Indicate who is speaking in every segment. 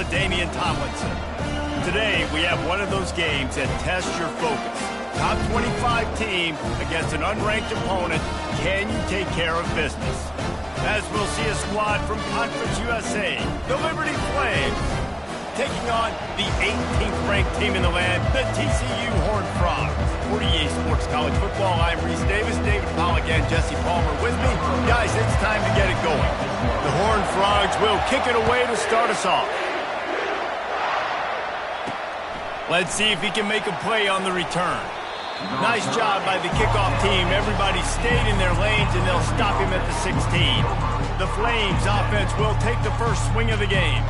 Speaker 1: LaDainian Tomlinson. Today, we have one of those games that tests your focus. Top 25 team against an unranked opponent. Can you take care of business? As we'll see a squad from Conference USA, the Liberty Flames, taking on the 18th ranked team in the land, the TCU Horned Frogs. For EA Sports College Football, I'm Reese Davis, David Pollack, and Jesse Palmer with me. Guys, it's time to get it going. The Horned Frogs will kick it away to start us off. Let's see if he can make a play on the return. Nice job by the kickoff team. Everybody stayed in their lanes, and they'll stop him at the 16. The Flames offense will take the first swing of the game.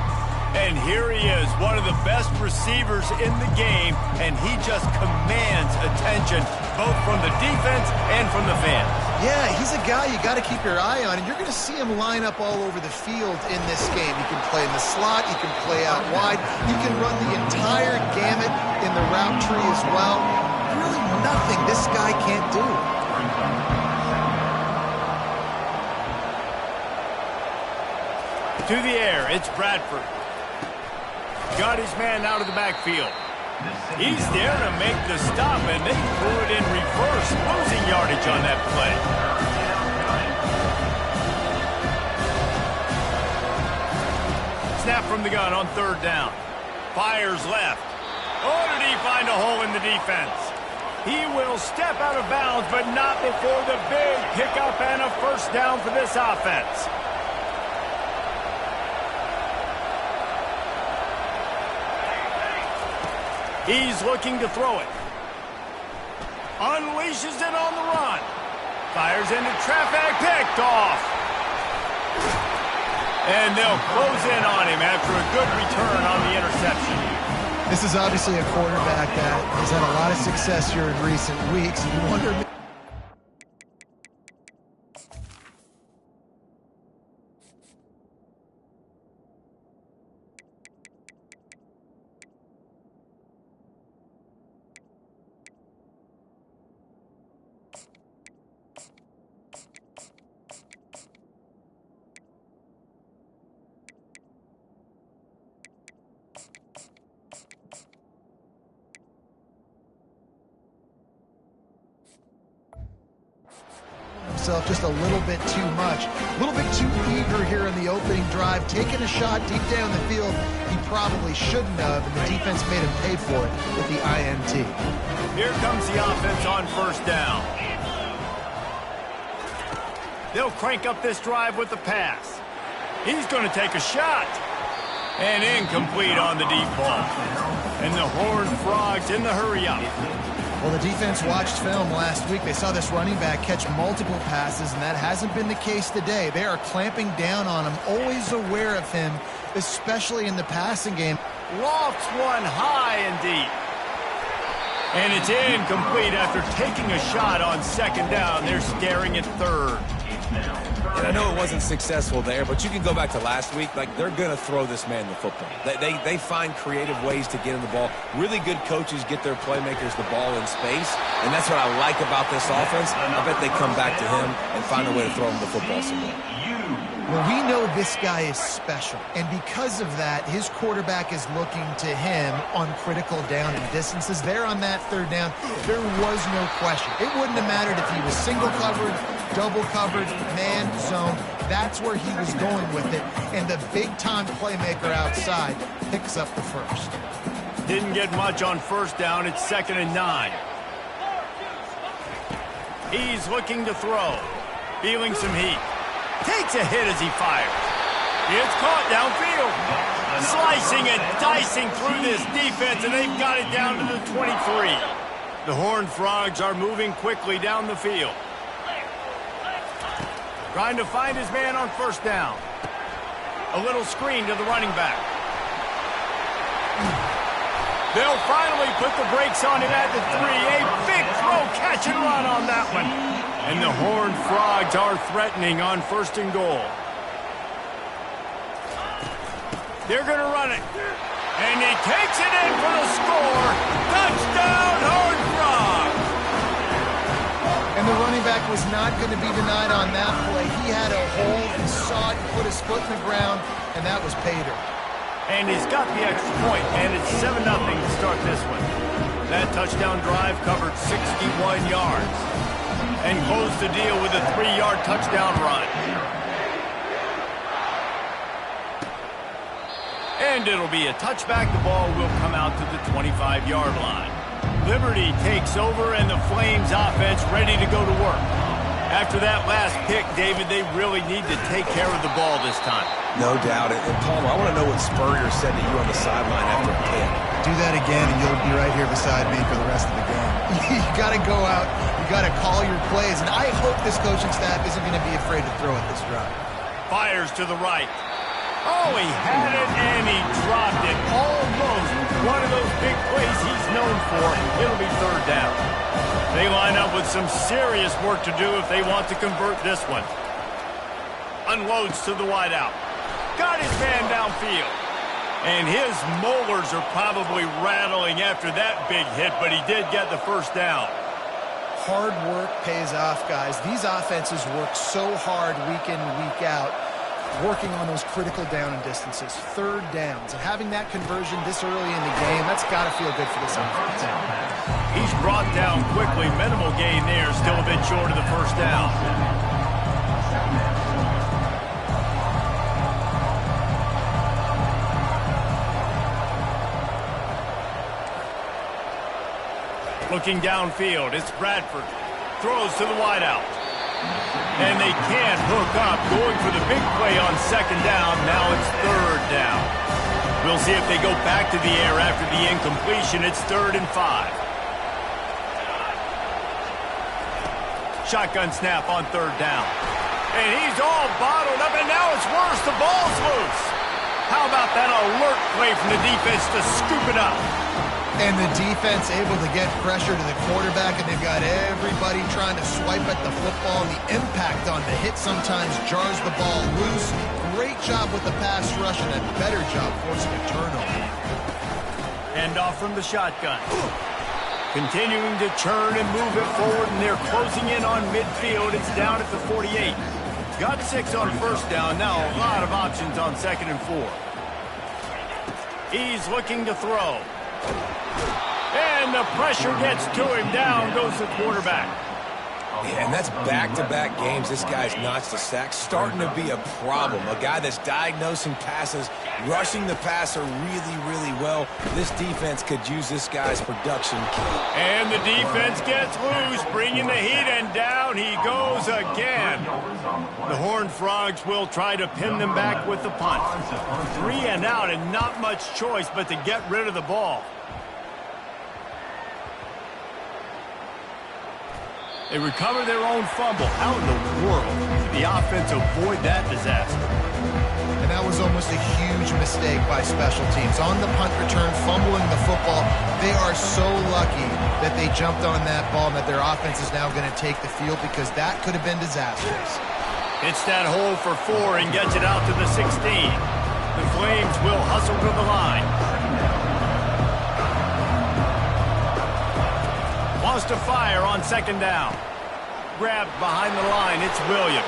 Speaker 1: And here he is, one of the best receivers in the game, and he just commands attention, both from the defense and from the fans.
Speaker 2: Yeah, he's a guy you got to keep your eye on, and you're going to see him line up all over the field in this game. He can play in the slot, he can play out wide, he can run the entire gamut in the route tree as well. Really nothing this guy can't do.
Speaker 1: To the air, it's Bradford. Got his man out of the backfield. He's there to make the stop, and they threw it in reverse, losing yardage on that play. Snap from the gun on third down. Fires left. Oh, did he find a hole in the defense? He will step out of bounds, but not before the big pickup and a first down for this offense. He's looking to throw it. Unleashes it on the run. Fires into traffic, picked off. And they'll close in on him after a good return on the interception.
Speaker 2: This is obviously a quarterback that has had a lot of success here in recent weeks. You wonder... just a little bit too much, a little bit too eager here in the opening drive, taking a shot deep down the field he probably shouldn't have, and the defense made him pay for it with the INT.
Speaker 1: Here comes the offense on first down. They'll crank up this drive with the pass. He's going to take a shot. And incomplete on the deep ball. And the Horned Frogs in the hurry-up.
Speaker 2: Well, the defense watched film last week. They saw this running back catch multiple passes, and that hasn't been the case today. They are clamping down on him, always aware of him, especially in the passing game.
Speaker 1: Lofts one high and deep. And it's incomplete after taking a shot on second down. They're staring at third.
Speaker 3: And I know it wasn't successful there, but you can go back to last week. Like, they're going to throw this man the football. They find creative ways to get him the ball. Really good coaches get their playmakers the ball in space, and that's what I like about this offense. I bet they come back to him and find a way to throw him the football somewhere.
Speaker 2: Well, we know this guy is special, and because of that, his quarterback is looking to him on critical down and distances. There on that third down, there was no question. It wouldn't have mattered if he was single covered, double covered, man, zone. That's where he was going with it, and the big-time playmaker outside picks up the first.
Speaker 1: Didn't get much on first down. It's 2nd and 9. He's looking to throw. Feeling some heat. Takes a hit as he fires. It's caught downfield. Slicing and dicing through this defense, and they've got it down to the 23. The Horned Frogs are moving quickly down the field. Trying to find his man on first down. A little screen to the running back. They'll finally put the brakes on him at the 3. A big throw, catch and run on that one. And the Horned Frogs are threatening on 1st and goal. They're going to run it. And he takes it in for the score. Touchdown, Horned Frogs!
Speaker 2: And the running back was not going to be denied on that play. He had a hole, he saw it, he put his foot in the ground, and that was pay dirt.
Speaker 1: And he's got the extra point, and it's 7-0 to start this one. That touchdown drive covered 61 yards and closed the deal with a 3-yard touchdown run. And it'll be a touchback. The ball will come out to the 25-yard line. Liberty takes over, and the Flames offense ready to go to work. After that last pick, David, they really need to take care of the ball this time.
Speaker 3: No doubt. And Palmer, I want to know what Spurrier said to you on the sideline after a pick.
Speaker 2: Do that again, and you'll be right here beside me for the rest of the game. You got to go out. You got to call your plays. And I hope this coaching staff isn't going to be afraid to throw at this drive.
Speaker 1: Fires to the right. Oh, he had it, and he dropped it. Almost one of those big plays he's known for. It'll be third down. They line up with some serious work to do if they want to convert this one. Unloads to the wideout. Got his man downfield. And his molars are probably rattling after that big hit, but he did get the first down.
Speaker 2: Hard work pays off, guys. These offenses work so hard week in, week out, working on those critical down and distances, third downs. And having that conversion this early in the game, that's got to feel good for this offense.
Speaker 1: He's brought down quickly. Minimal gain there, still a bit short of the first down. Looking downfield, it's Bradford. Throws to the wideout. And they can't hook up. Going for the big play on second down. Now it's third down. We'll see if they go back to the air after the incompletion. It's 3rd and 5. Shotgun snap on third down. And he's all bottled up, and now it's worse. The ball's loose. How about that alert play from the defense to scoop it up?
Speaker 2: And the defense able to get pressure to the quarterback, and they've got everybody trying to swipe at the football. The impact on the hit sometimes jars the ball loose. Great job with the pass rush, and a better job forcing a turnover.
Speaker 1: Hand off from the shotgun. Continuing to churn and move it forward, and they're closing in on midfield. It's down at the 48. Got 6 on first down. Now a lot of options on 2nd and 4. He's looking to throw. And the pressure gets to him. Down goes the quarterback.
Speaker 3: Yeah, and that's back-to-back games. This guy's notched a sack. Starting to be a problem. A guy that's diagnosing passes, rushing the passer really, really well. This defense could use this guy's production.
Speaker 1: And the defense gets loose, bringing the heat, and down he goes again. The Horned Frogs will try to pin them back with the punt. 3 and out, and not much choice but to get rid of the ball. They recover their own fumble. How in the world did the offense avoid that disaster?
Speaker 2: And that was almost a huge mistake by special teams. On the punt return, fumbling the football, they are so lucky that they jumped on that ball and that their offense is now going to take the field, because that could have been disastrous.
Speaker 1: Hits that hole for 4 and gets it out to the 16. The Flames will hustle to the line. Wants to fire on second down. Grabbed behind the line. It's Williams.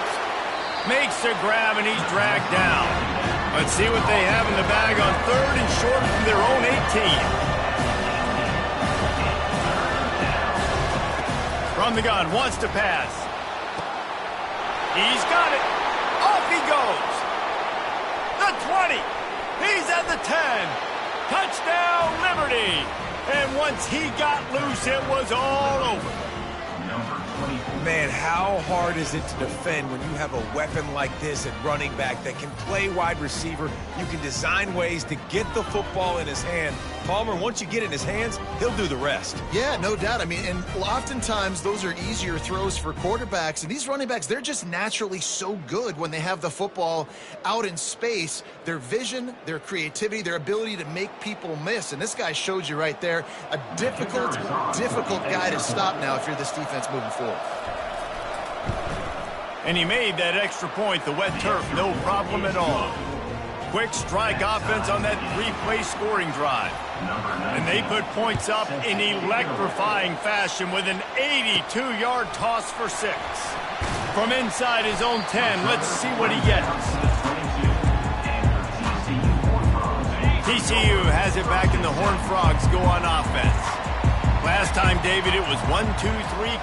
Speaker 1: Makes a grab, and he's dragged down. Let's see what they have in the bag on 3rd and short from their own 18. From the gun, wants to pass. He's got it. Off he goes. The 20. He's at the 10. Touchdown, Liberty. And once he got loose, it was all over.
Speaker 3: Man, how hard is it to defend when you have a weapon like this at running back that can play wide receiver? You can design ways to get the football in his hand. Palmer, once you get it in his hands, he'll do the rest.
Speaker 2: Yeah, no doubt. I mean, and oftentimes those are easier throws for quarterbacks. And these running backs, they're just naturally so good when they have the football out in space. Their vision, their creativity, their ability to make people miss. And this guy showed you right there, a difficult guy to stop now if you're this defense moving forward.
Speaker 1: And he made that extra point. The wet turf, no problem at all. Quick strike offense on that 3-play scoring drive. And they put points up in electrifying fashion with an 82-yard toss for 6. From inside his own 10, let's see what he gets. TCU has it back in the Horned Frogs go on offense. Last time, David, it was 1-2-3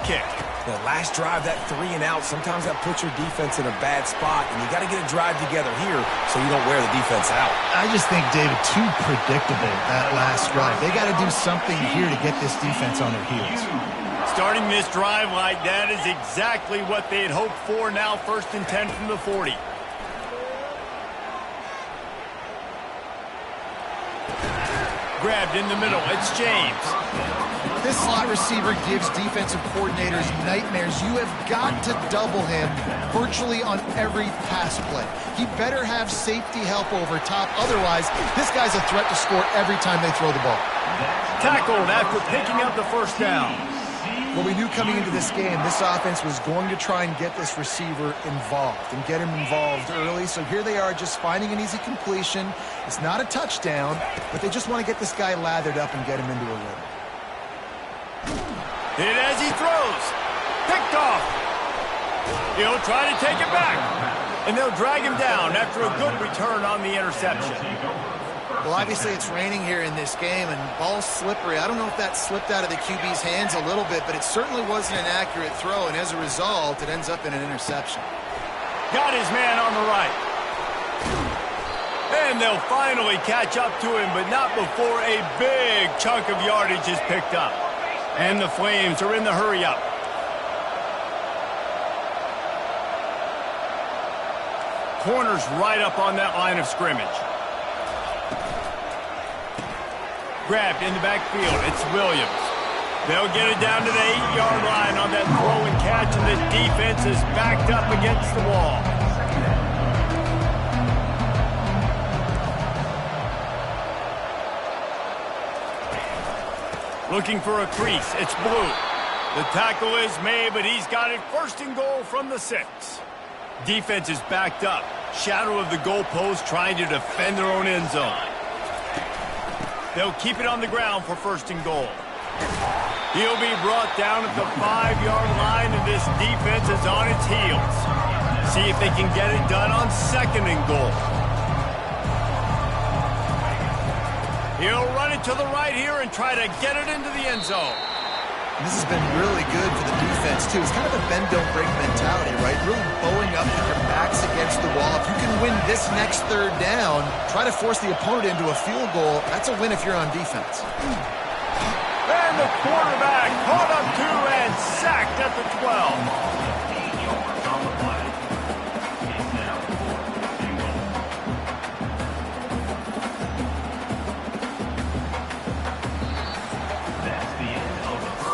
Speaker 1: kick.
Speaker 3: The last drive, that 3 and out, sometimes that puts your defense in a bad spot, and you got to get a drive together here so you don't wear the defense out.
Speaker 2: I just think, David, too predictable, that last drive. They got to do something here to get this defense on their heels.
Speaker 1: Starting this drive like that is exactly what they had hoped for. Now 1st and 10 from the 40. Grabbed in the middle. It's James.
Speaker 2: This slot receiver gives defensive coordinators nightmares. You have got to double him virtually on every pass play. He better have safety help over top. Otherwise, this guy's a threat to score every time they throw the ball.
Speaker 1: Tackled after picking up the first down.
Speaker 2: Well, we knew coming into this game, this offense was going to try and get this receiver involved and get him involved early. So here they are just finding an easy completion. It's not a touchdown, but they just want to get this guy lathered up and get him into a rhythm.
Speaker 1: Hit as he throws. Picked off. He'll try to take it back. And they'll drag him down after a good return on the interception.
Speaker 2: Well, obviously it's raining here in this game, and ball's slippery. I don't know if that slipped out of the QB's hands a little bit, but it certainly wasn't an accurate throw, and as a result, it ends up in an interception.
Speaker 1: Got his man on the right. And they'll finally catch up to him, but not before a big chunk of yardage is picked up. And the Flames are in the hurry-up. Corners right up on that line of scrimmage. Grabbed in the backfield. It's Williams. They'll get it down to the 8-yard line on that throw and catch, and the defense is backed up against the wall. Looking for a crease. It's Blue. The tackle is made, but he's got it 1st and goal from the 6. Defense is backed up. Shadow of the goalpost trying to defend their own end zone. They'll keep it on the ground for 1st and goal. He'll be brought down at the 5-yard line, and this defense is on its heels. See if they can get it done on 2nd and goal. He'll run it to the right here and try to get it into the end zone.
Speaker 2: This has been really good for the defense, too. It's kind of a bend-don't-break mentality, right? Really bowing up with your backs against the wall. If you can win this next 3rd down, try to force the opponent into a field goal. That's a win if you're on defense.
Speaker 1: And the quarterback caught up to and sacked at the 12.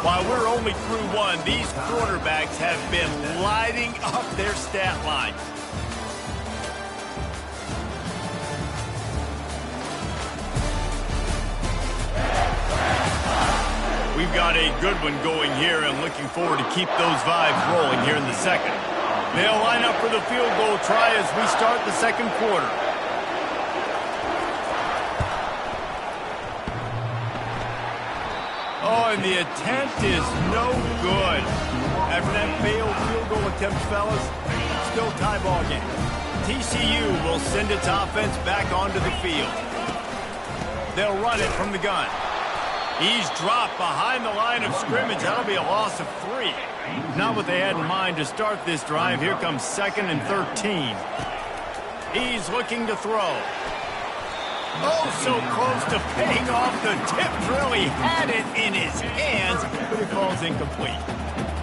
Speaker 1: While we're only through 1, these quarterbacks have been lighting up their stat lines. We've got a good one going here and looking forward to keep those vibes rolling here in the 2nd. They'll line up for the field goal try as we start the 2nd quarter. Oh, and the attempt is no good. After that failed field goal attempt, fellas, still tie ball game. TCU will send its offense back onto the field. They'll run it from the gun. He's dropped behind the line of scrimmage. That'll be a loss of 3. Not what they had in mind to start this drive. Here comes 2nd and 13. He's looking to throw. Oh, so close to paying off the tip drill. He had it in his hands, but it falls incomplete.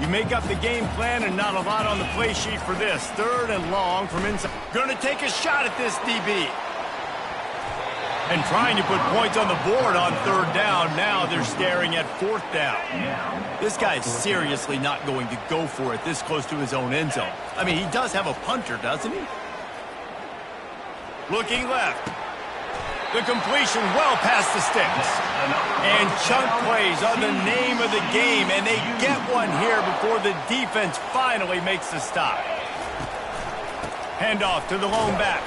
Speaker 1: You make up the game plan and not a lot on the play sheet for this. 3rd and long from inside. Going to take a shot at this DB. And trying to put points on the board on 3rd down. Now they're staring at 4th down. This guy is seriously not going to go for it this close to his own end zone. I mean, he does have a punter, doesn't he? Looking left. The completion well past the sticks. And chunk plays are the name of the game, and they get one here before the defense finally makes the stop. Handoff to the lone back.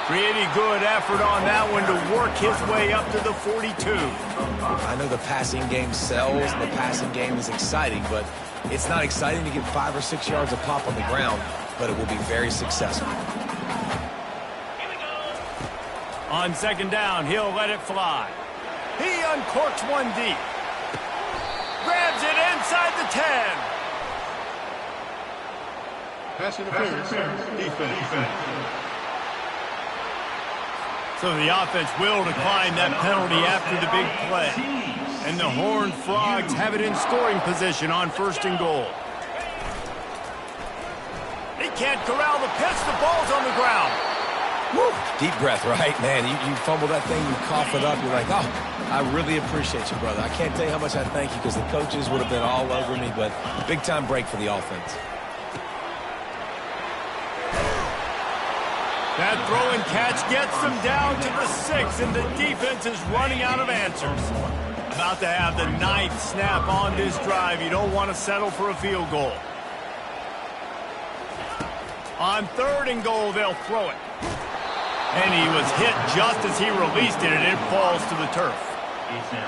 Speaker 1: Pretty good effort on that one to work his way up to the 42.
Speaker 3: I know the passing game sells, and the passing game is exciting, but it's not exciting to get 5 or 6 yards a pop on the ground, but it will be very successful.
Speaker 1: On second down, he'll let it fly. He uncorks one deep. Grabs it inside the 10.
Speaker 4: Pass interference. Defense.
Speaker 1: So the offense will decline that penalty after the big play. And the Horned Frogs have it in scoring position on 1st and goal. They can't corral the pitch. The ball's on the ground.
Speaker 3: Woo. Deep breath, right, man? You fumble that thing, you cough it up, you're like, oh, I really appreciate you, brother. I can't tell you how much I thank you because the coaches would have been all over me, but big-time break for the offense.
Speaker 1: That throw and catch gets them down to the 6, and the defense is running out of answers. About to have the 9th snap on this drive. You don't want to settle for a field goal. On 3rd and goal, they'll throw it. And he was hit just as he released it, and it falls to the turf.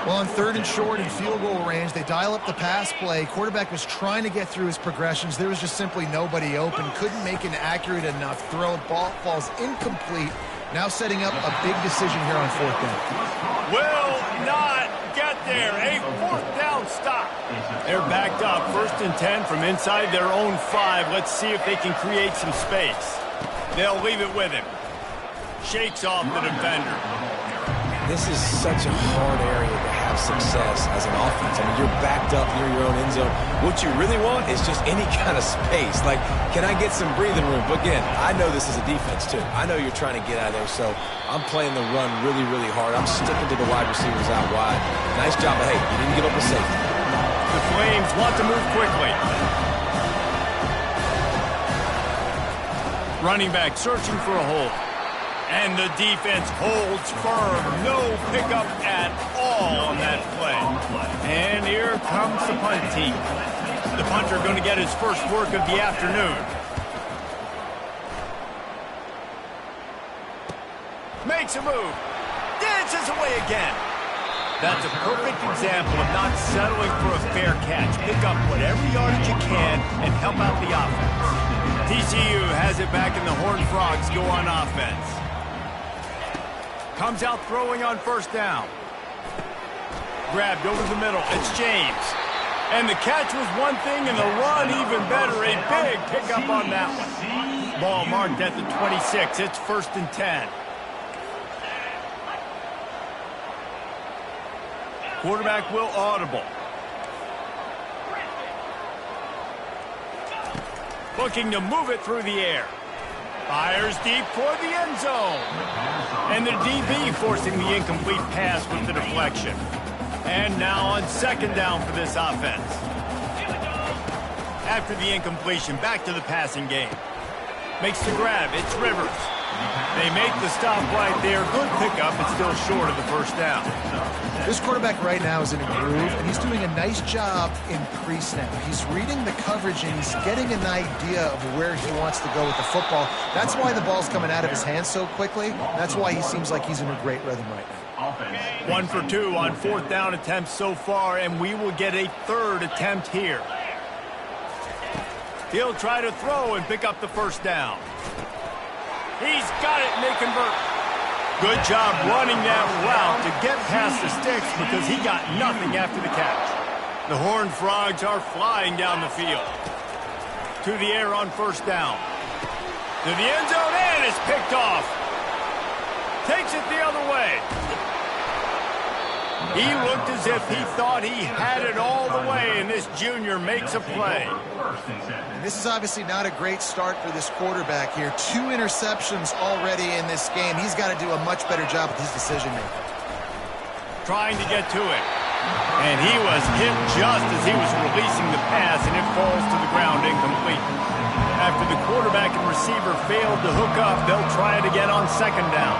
Speaker 2: Well, on 3rd and short in field goal range, they dial up the pass play. Quarterback was trying to get through his progressions. There was just simply nobody open. Couldn't make an accurate enough throw. Ball falls incomplete. Now setting up a big decision here on 4th down.
Speaker 1: Will not get there. A 4th down stop. They're backed up. 1st and 10 from inside their own 5. Let's see if they can create some space. They'll leave it with him. Shakes off the defender.
Speaker 3: This is such a hard area to have success as an offense. I mean, you're backed up near your own end zone. What you really want is just any kind of space. Like, can I get some breathing room? But again, I know this is a defense, too. I know you're trying to get out of there, so I'm playing the run really, really hard. I'm sticking to the wide receivers out wide. Nice job, but hey, you didn't get over safety.
Speaker 1: The Flames want to move quickly. Running back searching for a hole. And the defense holds firm. No pickup at all on that play. And here comes the punt team. The punter going to get his first work of the afternoon. Makes a move. Dances away again. That's a perfect example of not settling for a fair catch. Pick up whatever yardage you can and help out the offense. TCU has it back and the Horned Frogs go on offense. Comes out throwing on 1st down. Grabbed over the middle. It's James. And the catch was one thing and the run even better. A big pickup on that one. Ball marked at the 26. It's 1st and 10. Quarterback will audible. Looking to move it through the air. Fires deep for the end zone. And the DB forcing the incomplete pass with the deflection. And now on 2nd down for this offense. After the incompletion, back to the passing game. Makes the grab. It's Rivers. They make the stop right there. Good pickup, but still short of the 1st down.
Speaker 2: This quarterback right now is in a groove, and he's doing a nice job in pre-snap. He's reading the coverage, and he's getting an idea of where he wants to go with the football. That's why the ball's coming out of his hands so quickly. That's why he seems like he's in a great rhythm right now.
Speaker 1: 1 for 2 on 4th down attempts so far, and we will get a 3rd attempt here. He'll try to throw and pick up the 1st down. He's got it, and they convert. Good job running that route to get past the sticks because he got nothing after the catch. The Horned Frogs are flying down the field. To the air on 1st down. To the end zone, and it's picked off. Takes it the other way. He looked as if he thought he had it all the way, and this junior makes a play.
Speaker 2: This is obviously not a great start for this quarterback here. 2 interceptions already in this game. He's got to do a much better job with his decision-making.
Speaker 1: Trying to get to it. And he was hit just as he was releasing the pass, and it falls to the ground incomplete. After the quarterback and receiver failed to hook up, they'll try it again on 2nd down.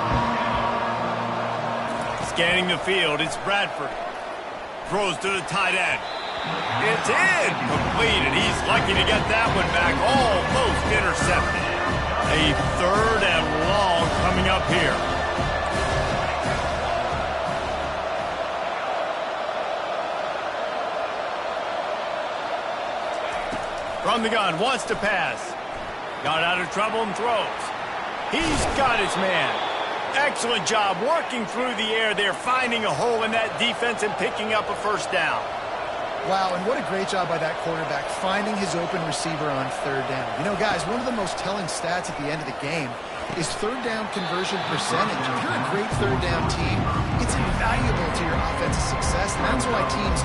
Speaker 1: Scanning the field, it's Bradford. Throws to the tight end. It's incomplete, and he's lucky to get that one back. Almost intercepted. A 3rd and long coming up here. From the gun, wants to pass. Got out of trouble and throws. He's got his man. Excellent job working through the air there, finding a hole in that defense and picking up a first down.
Speaker 2: Wow, and what a great job by that quarterback, finding his open receiver on third down. You know, guys, one of the most telling stats at the end of the game is third down conversion percentage. If you're a great third down team, it's invaluable to your offensive success, and that's why teams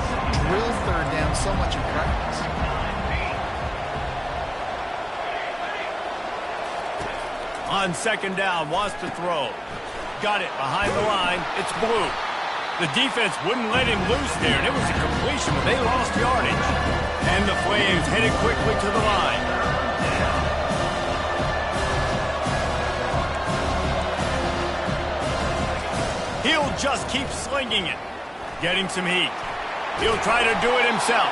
Speaker 2: drill third down so much in practice.
Speaker 1: On second down, wants to throw. Got it behind the line. It's Blue. The defense wouldn't let him loose there, and it was a completion, but they lost yardage. And the Flames headed quickly to the line. He'll just keep slinging it. Getting some heat. He'll try to do it himself.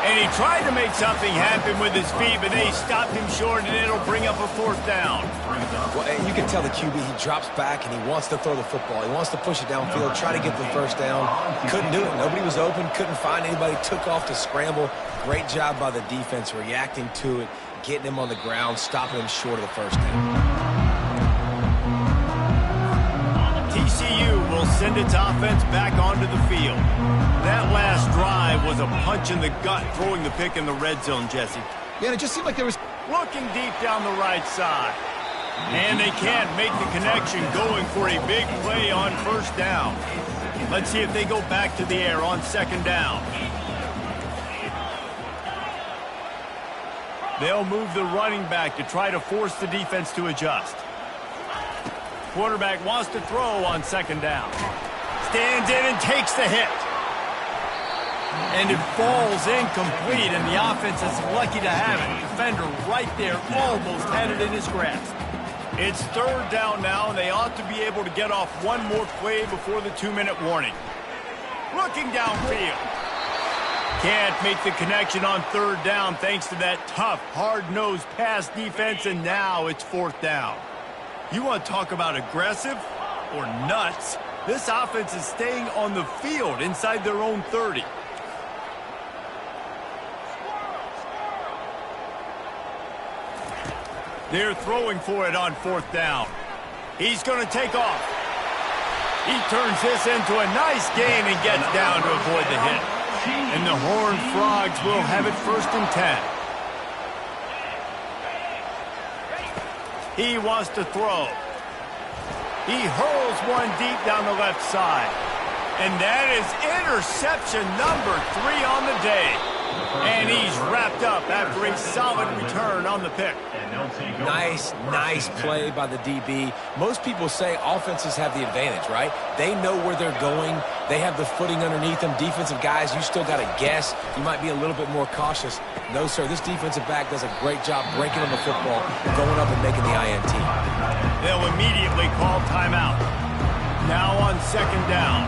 Speaker 1: And he tried to make something happen with his feet, but they stopped him short, and it'll bring up a fourth down.
Speaker 3: Well, you can tell the QB, he drops back, and he wants to throw the football. He wants to push it downfield, try to get the first down. Couldn't do it. Nobody was open, couldn't find anybody, took off to scramble. Great job by the defense reacting to it, getting him on the ground, stopping him short of the first down.
Speaker 1: TCU will send its offense back onto the field. That last drive was a punch in the gut, throwing the pick in the red zone, Jesse.
Speaker 2: Yeah, and it just seemed like there was...
Speaker 1: Looking deep down the right side. And they can't make the connection, going for a big play on first down. Let's see if they go back to the air on second down. They'll move the running back to try to force the defense to adjust. Quarterback wants to throw on second down. Stands in and takes the hit. And it falls incomplete, and the offense is lucky to have it. Defender right there, almost had it in his grasp. It's third down now, and they ought to be able to get off one more play before the 2-minute warning. Looking downfield. Can't make the connection on third down thanks to that tough, hard-nosed pass defense, and now it's fourth down. You want to talk about aggressive or nuts? This offense is staying on the field inside their own 30. They're throwing for it on fourth down. He's going to take off. He turns this into a nice gain and gets down to avoid the hit. And the Horned Frogs will have it first and 10. He wants to throw. He hurls one deep down the left side. And that is interception number 3 on the day. And he's wrapped up after a solid return on the pick.
Speaker 3: Nice play by the DB. Most people say offenses have the advantage, right? They know where they're going. They have the footing underneath them. Defensive guys, you still got to guess. You might be a little bit more cautious. No, sir, this defensive back does a great job breaking on the football, going up and making the INT.
Speaker 1: They'll immediately call timeout. Now on second down.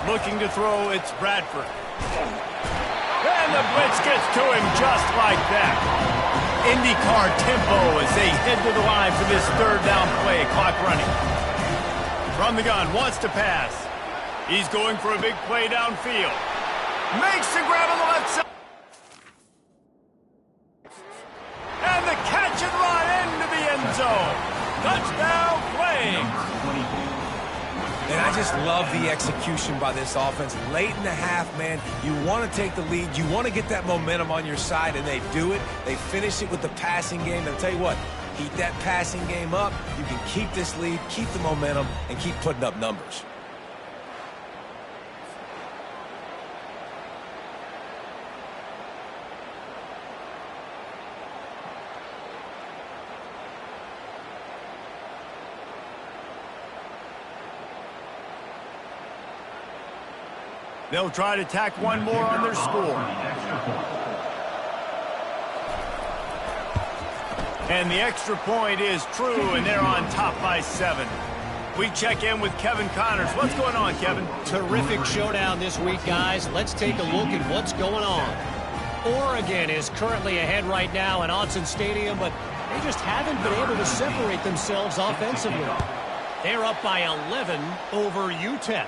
Speaker 1: Looking to throw, it's Bradford. And the blitz gets to him just like that. IndyCar tempo as they head to the line for this third down play. Clock running. From the gun, wants to pass. He's going for a big play downfield. Makes the grab on the left side. And the catch and run into the end zone. Touchdown Flames.
Speaker 3: And I just love the execution by this offense. Late in the half, man, you want to take the lead. You want to get that momentum on your side, and they do it. They finish it with the passing game. And I'll tell you what, keep that passing game up. You can keep this lead, keep the momentum, and keep putting up numbers.
Speaker 1: They'll try to tack one more on their score. And the extra point is true, and they're on top by 7. We check in with Kevin Connors. What's going on, Kevin?
Speaker 5: Terrific showdown this week, guys. Let's take a look at what's going on. Oregon is currently ahead right now in Autzen Stadium, but they just haven't been able to separate themselves offensively. They're up by 11 over UTEP.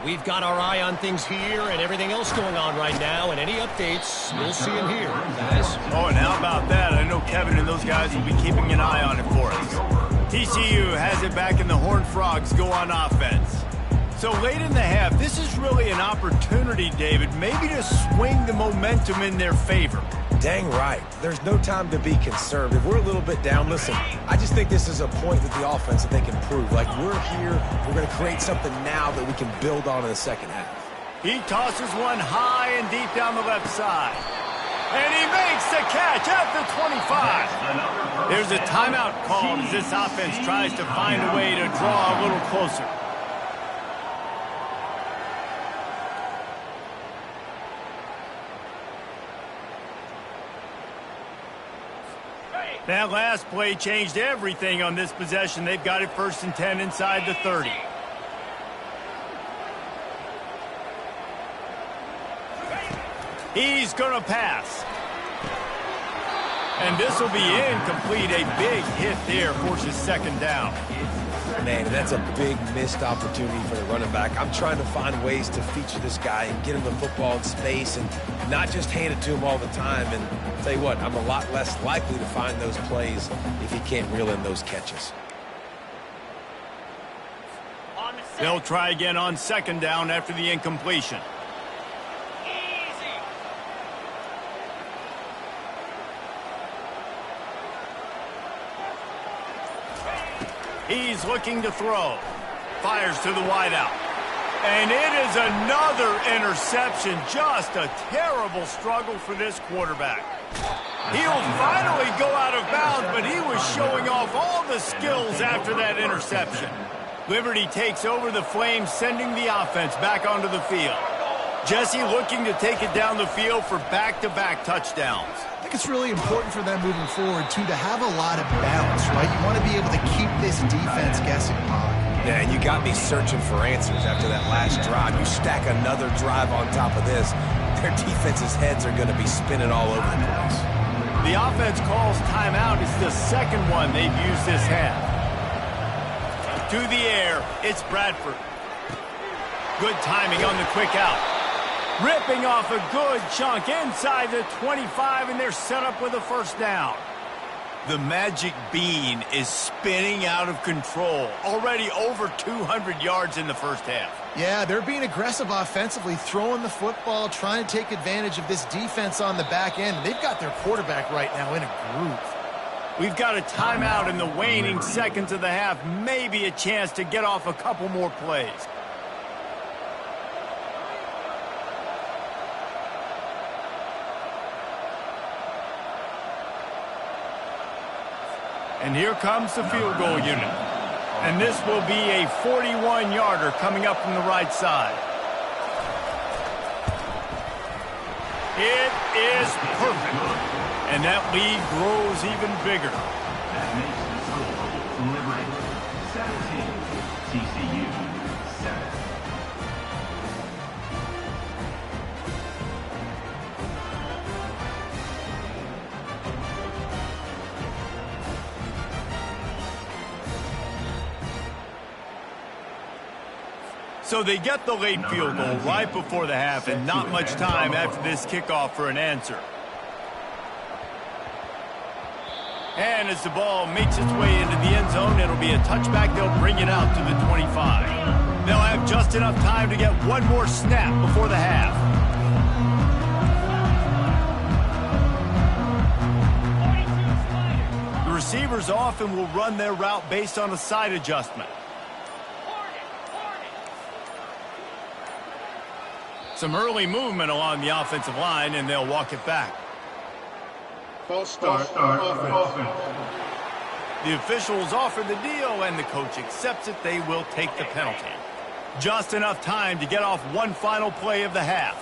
Speaker 5: We've got our eye on things here and everything else going on right now, and any updates, we'll see them here, guys.
Speaker 1: Oh, and how about that? I know Kevin and those guys will be keeping an eye on it for us. TCU has it back, and the Horned Frogs go on offense. So late in the half, this is really an opportunity, David, maybe to swing the momentum in their favor.
Speaker 3: Dang right. There's no time to be conservative. We're a little bit down. Listen, I just think this is a point with the offense that they can prove. Like, we're here, we're going to create something now that we can build on in the second half.
Speaker 1: He tosses one high and deep down the left side. And he makes the catch at the 25. There's a timeout called as this offense tries to find a way to draw a little closer. That last play changed everything on this possession. They've got it 1st and 10 inside the 30. He's going to pass. And this will be incomplete. A big hit there forces 2nd down.
Speaker 3: Man, that's a big missed opportunity for the running back. I'm trying to find ways to feature this guy and get him the football in space and not just hand it to him all the time. And I'll tell you what, I'm a lot less likely to find those plays if he can't reel in those catches.
Speaker 1: They'll try again on 2nd down after the incompletion. He's looking to throw. Fires to the wideout. And it is another interception. Just a terrible struggle for this quarterback. He'll finally go out of bounds, but he was showing off all the skills after that interception. Liberty takes over the Flames, sending the offense back onto the field. Jesse looking to take it down the field for back-to-back touchdowns.
Speaker 2: I think it's really important for them moving forward, too, to have a lot of balance, right? You want to be able to keep this defense guessing, Bob.
Speaker 3: Yeah, and you got me searching for answers after that last drive. You stack another drive on top of this, their defense's heads are going to be spinning all over the place.
Speaker 1: The offense calls timeout. It's the 2nd one they've used this half. To the air, it's Bradford. Good timing on the quick out. Ripping off a good chunk inside the 25, and they're set up with a 1st down. The magic bean is spinning out of control. Already over 200 yards in the 1st half.
Speaker 2: Yeah, they're being aggressive offensively, throwing the football, trying to take advantage of this defense on the back end. They've got their quarterback right now in a groove.
Speaker 1: We've got a timeout in the waning seconds of the half. Maybe a chance to get off a couple more plays. And here comes the field goal unit. And this will be a 41-yarder coming up from the right side. It is perfect. And that lead grows even bigger.
Speaker 6: That makes the score Liberty 17, TCU 7.
Speaker 1: So they get the late field goal right before the half, and not much time after this kickoff for an answer. And as the ball makes its way into the end zone, it'll be a touchback. They'll bring it out to the 25. They'll have just enough time to get one more snap before the half. The receivers often will run their route based on a side adjustment. Some early movement along the offensive line, and they'll walk it back.
Speaker 4: False start offense.
Speaker 1: The officials offer the deal, and the coach accepts it. They will take the penalty. Just enough time to get off one final play of the half.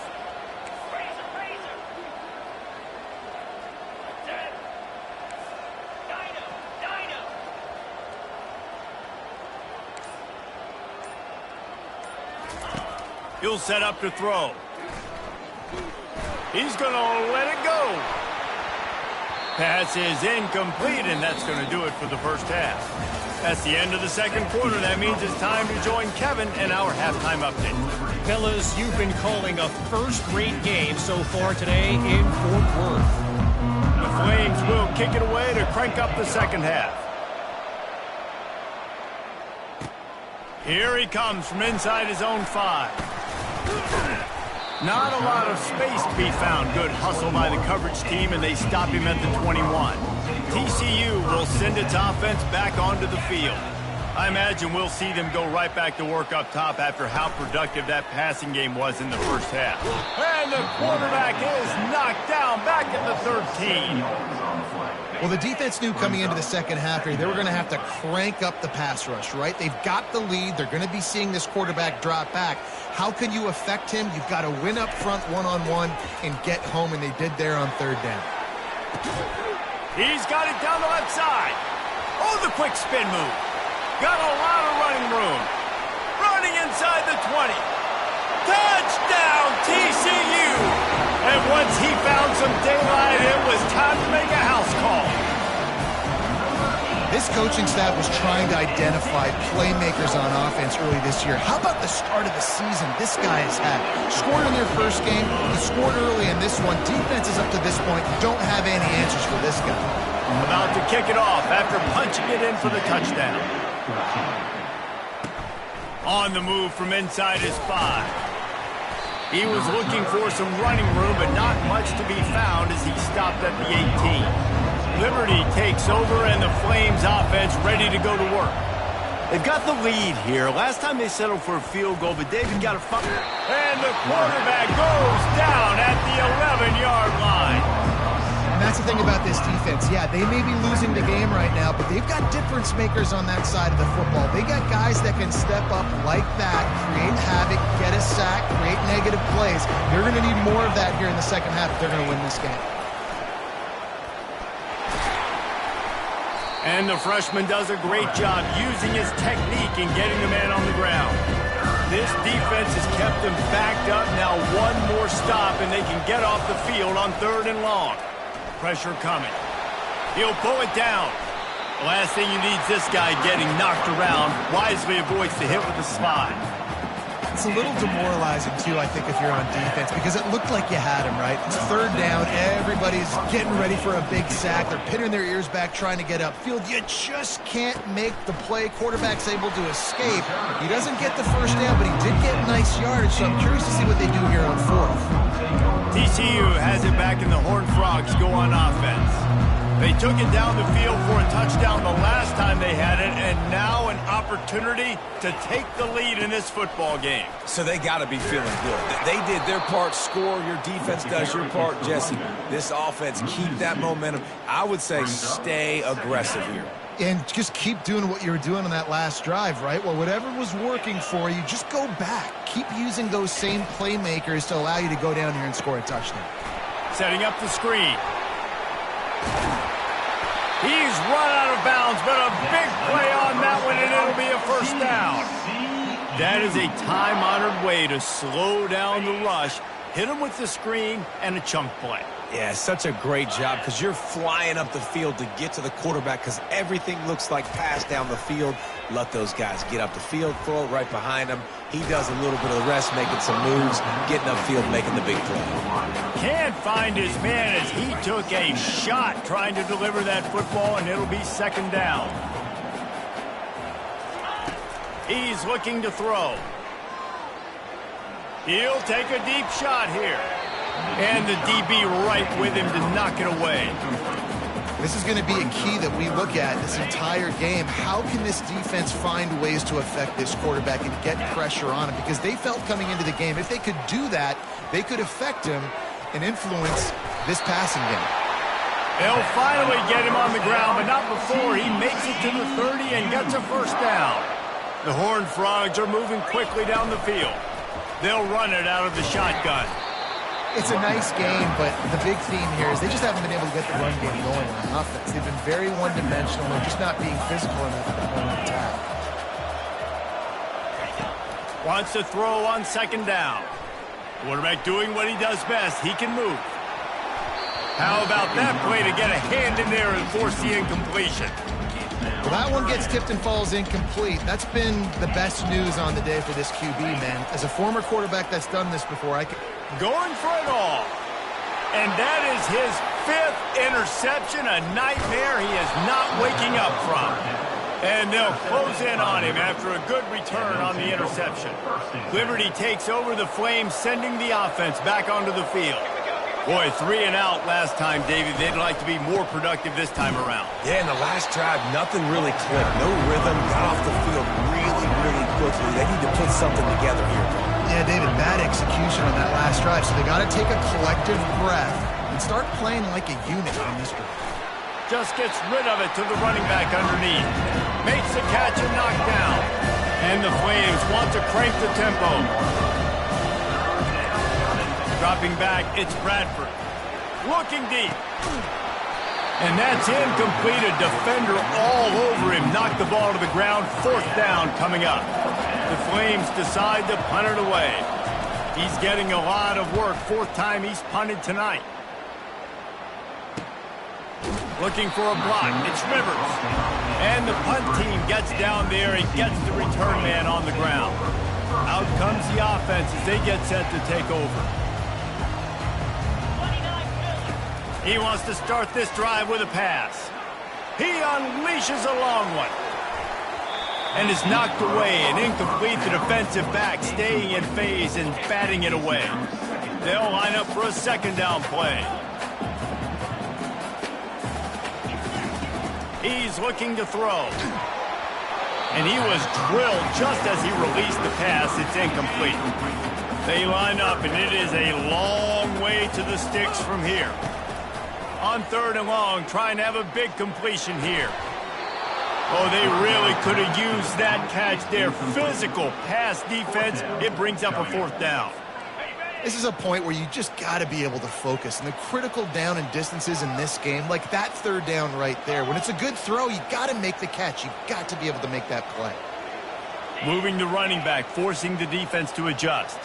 Speaker 1: He'll set up to throw. He's going to let it go. Pass is incomplete, and that's going to do it for the first half. That's the end of the second quarter. That means it's time to join Kevin in our halftime update.
Speaker 5: Fellas, you've been calling a first-rate game so far today in Fort Worth.
Speaker 1: The Flames will kick it away to crank up the second half. Here he comes from inside his own 5. Not a lot of space to be found. Good hustle by the coverage team, and they stop him at the 21. TCU will send its offense back onto the field. I imagine we'll see them go right back to work up top after how productive that passing game was in the first half. And the quarterback is knocked down back at the 13.
Speaker 2: Well, the defense knew coming into the second half here they were going to have to crank up the pass rush, right? They've got the lead. They're going to be seeing this quarterback drop back. How can you affect him? You've got to win up front one-on-one and get home, and they did there on third down.
Speaker 1: He's got it down the left side. Oh, the quick spin move. Got a lot of running room. Running inside the 20. Touchdown, TCU! And once he found some daylight, it was time to make a house call.
Speaker 2: This coaching staff was trying to identify playmakers on offense early this year. How about the start of the season this guy has had? Scored in their first game. He scored early in this one. Defenses up to this point don't have any answers for this guy.
Speaker 1: About to kick it off after punching it in for the touchdown. On the move from inside his 5. He was looking for some running room, but not much to be found as he stopped at the 18. Liberty takes over, and the Flames offense ready to go to work. They've got the lead here. Last time they settled for a field goal, but David got a foul. And the quarterback goes down at the 11-yard line.
Speaker 2: And that's the thing about this defense. Yeah, they may be losing the game right now, but they've got difference makers on that side of the football. They got guys that can step up like that, create havoc, get a sack, create negative plays. They're going to need more of that here in the second half if they're going to win this game.
Speaker 1: And the freshman does a great job using his technique and getting the man on the ground. This defense has kept them backed up. Now one more stop, and they can get off the field on 3rd and long. Pressure coming. He'll pull it down. The last thing you need is this guy getting knocked around. Wisely avoids the hit with the slide.
Speaker 2: It's a little demoralizing, too, I think, if you're on defense, because it looked like you had him, right? It's 3rd down. Everybody's getting ready for a big sack. They're pinning their ears back, trying to get upfield. You just can't make the play. Quarterback's able to escape. He doesn't get the first down, but he did get nice yardage, so I'm curious to see what they do here on 4th.
Speaker 1: TCU has it back, and the Horned Frogs go on offense. They took it down the field for a touchdown the last time they had it, and now an opportunity to take the lead in this football game.
Speaker 3: So they got to be feeling good. They did their part, score. Your defense does your part, Jesse. This offense, keep that momentum. I would say stay aggressive here.
Speaker 2: And just keep doing what you were doing on that last drive, right? Well, whatever was working for you, just go back. Keep using those same playmakers to allow you to go down here and score a touchdown.
Speaker 1: Setting up the screen. He's run out of bounds, but a big play on that one, and it'll be a first down. That is a time-honored way to slow down the rush, hit him with the screen, and a chunk play.
Speaker 3: Yeah, such a great job because you're flying up the field to get to the quarterback because everything looks like pass down the field. Let those guys get up the field, throw it right behind him. He does a little bit of the rest, making some moves, getting upfield, making the big play.
Speaker 1: Can't find his man as he took a shot trying to deliver that football, and it'll be 2nd down. He's looking to throw. He'll take a deep shot here. And the DB right with him to knock it away.
Speaker 2: This is going to be a key that we look at this entire game. How can this defense find ways to affect this quarterback and get pressure on him? Because they felt coming into the game, if they could do that, they could affect him and influence this passing game.
Speaker 1: They'll finally get him on the ground, but not before he makes it to the 30 and gets a first down. The Horned Frogs are moving quickly down the field. They'll run it out of the shotgun.
Speaker 2: It's a nice game, but the big theme here is they just haven't been able to get the run game going on offense. They've been very one-dimensional. They're just not being physical enough at the point of attack.
Speaker 1: Wants to throw on 2nd down. Quarterback doing what he does best. He can move. How about that play to get a hand in there and force the incompletion?
Speaker 2: Well, that one gets tipped and falls incomplete. That's been the best news on the day for this QB, man. As a former quarterback that's done this before, I can...
Speaker 1: Going for it all. And that is his 5th interception, a nightmare he is not waking up from. And they'll close in on him after a good return on the interception. Liberty takes over the Flames, sending the offense back onto the field. Boy, 3 and out last time, David. They'd like to be more productive this time around.
Speaker 3: Yeah, in the last drive, nothing really clicked. No rhythm, got off the field really, really quickly. They need to put something together here, Paul.
Speaker 2: Yeah, David, bad execution on that last drive, so they got to take a collective breath and start playing like a unit on this drive.
Speaker 1: Just gets rid of it to the running back underneath. Makes the catch and knockdown. And the Flames want to crank the tempo. Dropping back, it's Bradford. Looking deep. And that's incomplete. A defender all over him. Knocked the ball to the ground. 4th down coming up. The Flames decide to punt it away. He's getting a lot of work. 4th time he's punted tonight. Looking for a block. It's Rivers. And the punt team gets down there and gets the return man on the ground. Out comes the offense as they get set to take over. He wants to start this drive with a pass. He unleashes a long one. And is knocked away and incomplete. The defensive back staying in phase and batting it away. They'll line up for a 2nd down play. He's looking to throw. And he was drilled just as he released the pass. It's incomplete. They line up, and it is a long way to the sticks from here. On 3rd and long, trying to have a big completion here. Oh, they really could have used that catch there. Physical pass defense. It brings up a 4th down.
Speaker 2: This is a point where you just got to be able to focus. And the critical down and distances in this game, like that 3rd down right there, when it's a good throw, you got to make the catch. You got to be able to make that play.
Speaker 1: Moving the running back, forcing the defense to adjust.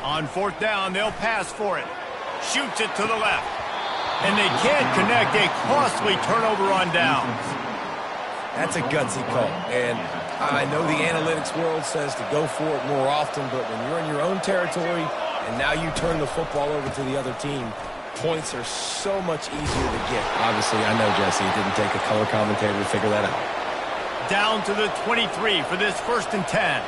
Speaker 1: On 4th down, they'll pass for it. Shoots it to the left. And they can't connect. A costly turnover on downs.
Speaker 3: That's a gutsy call. And I know the analytics world says to go for it more often, but when you're in your own territory and now you turn the football over to the other team, points are so much easier to get. Obviously, I know, Jesse, it didn't take a color commentator to figure that out.
Speaker 1: Down to the 23 for this 1st and 10.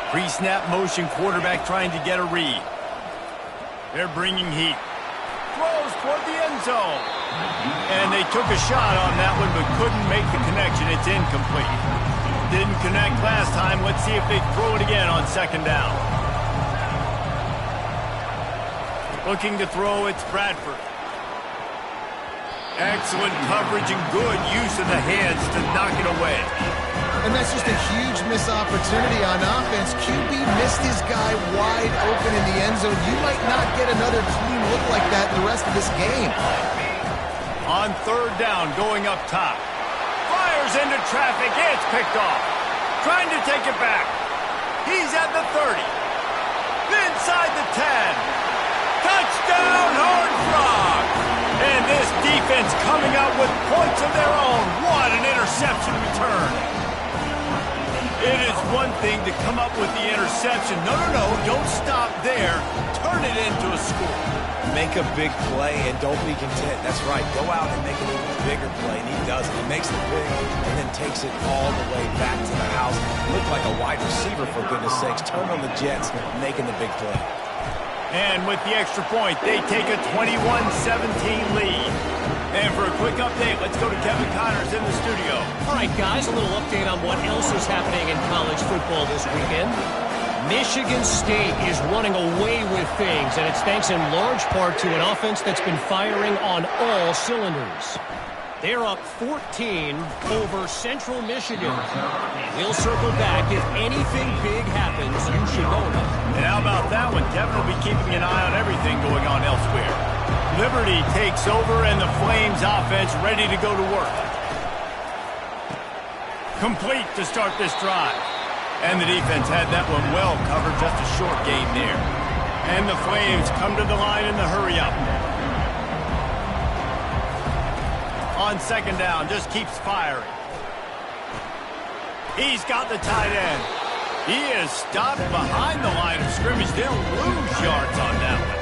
Speaker 1: Pre-snap motion, quarterback trying to get a read. They're bringing heat. Throws toward the end zone. And they took a shot on that one but couldn't make the connection. It's incomplete. Didn't connect last time. Let's see if they throw it again on 2nd down. Looking to throw, it's Bradford. Excellent coverage and good use of the hands to knock it away.
Speaker 2: And that's just a huge missed opportunity on offense. QB missed his guy wide open in the end zone. You might not get another clean look like that in the rest of this game.
Speaker 1: On 3rd down, going up top. Fires into traffic. It's picked off. Trying to take it back. He's at the 30. Inside the 10. Touchdown, Horned Frog. And this defense coming out with points of their own. What an interception return. It is one thing to come up with the interception. No, don't stop there. Turn it into a score.
Speaker 3: Make a big play and don't be content. That's right. Go out and make an even bigger play, and he does it. He makes the pick and then takes it all the way back to the house. Looked like a wide receiver, for goodness sakes. Turn on the Jets, making the big play.
Speaker 1: And with the extra point, they take a 21-17 lead. And for a quick update, let's go to Kevin Connors in the studio.
Speaker 5: All right, guys, a little update on what else is happening in college football this weekend. Michigan State is running away with things, and it's thanks in large part to an offense that's been firing on all cylinders. They're up 14 over Central Michigan. We'll circle back. If anything big happens, you should know about it.
Speaker 1: And how about that one? Kevin will be keeping an eye on everything going on elsewhere. Liberty takes over, and the Flames offense ready to go to work. Complete to start this drive. And the defense had that one well covered, just a short gain there. And the Flames come to the line in the hurry-up. On second down, just keeps firing. He's got the tight end. He is stopped behind the line of scrimmage. They'll lose yards on that one.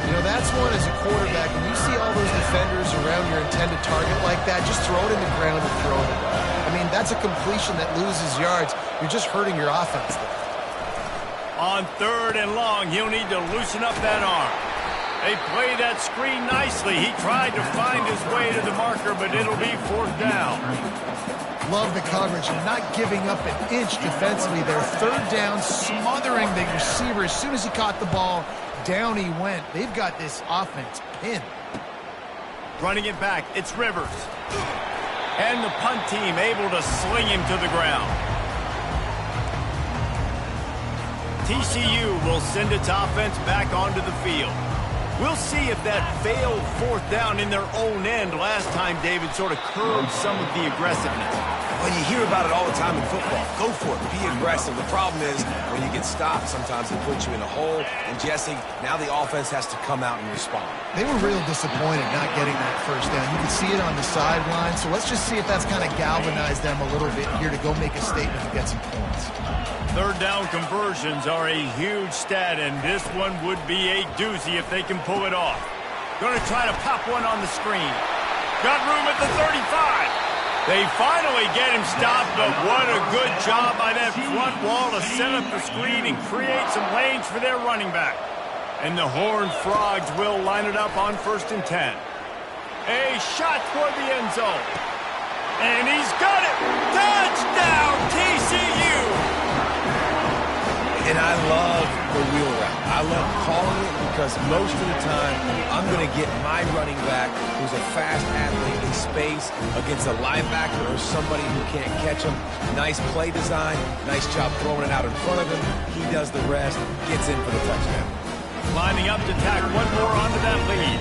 Speaker 2: You know, that's one as a quarterback. When you see all those defenders around your intended target like that, just throw it in the ground and throw it. I mean, that's a completion that loses yards. You're just hurting your offense there.
Speaker 1: On third and long, he'll need to loosen up that arm. They play that screen nicely. He tried to find his way to the marker, but it'll be fourth down.
Speaker 2: Love the coverage and not giving up an inch defensively there. Third down, smothering the receiver. As soon as he caught the ball, down he went. They've got this offense pinned.
Speaker 1: Running it back, it's Rivers. And the punt team able to sling him to the ground. TCU will send its offense back onto the field. We'll see if that failed fourth down in their own end last time, David, sort of curbed some of the aggressiveness.
Speaker 3: Well, you hear about it all the time in football. Go for it. Be aggressive. The problem is when you get stopped, sometimes it puts you in a hole. And, Jesse, now the offense has to come out and respond.
Speaker 2: They were real disappointed not getting that first down. You can see it on the sideline. So let's just see if that's kind of galvanized them a little bit here to go make a statement and get some points.
Speaker 1: Third down conversions are a huge stat, and this one would be a doozy if they can pull it off. Going to try to pop one on the screen. Got room at the 35. They finally get him stopped, but what a good job by that front wall to set up the screen and create some lanes for their running back. And the Horned Frogs will line it up on 1st and 10. A shot toward the end zone. And he's got it. Touchdown, TCU.
Speaker 3: And I love the wheel route. I love calling it because most of the time, I'm going to get my running back, who's a fast athlete, in space against a linebacker or somebody who can't catch him. Nice play design. Nice job throwing it out in front of him. He does the rest, gets in for the touchdown.
Speaker 1: Lining up to tack one more onto that lead.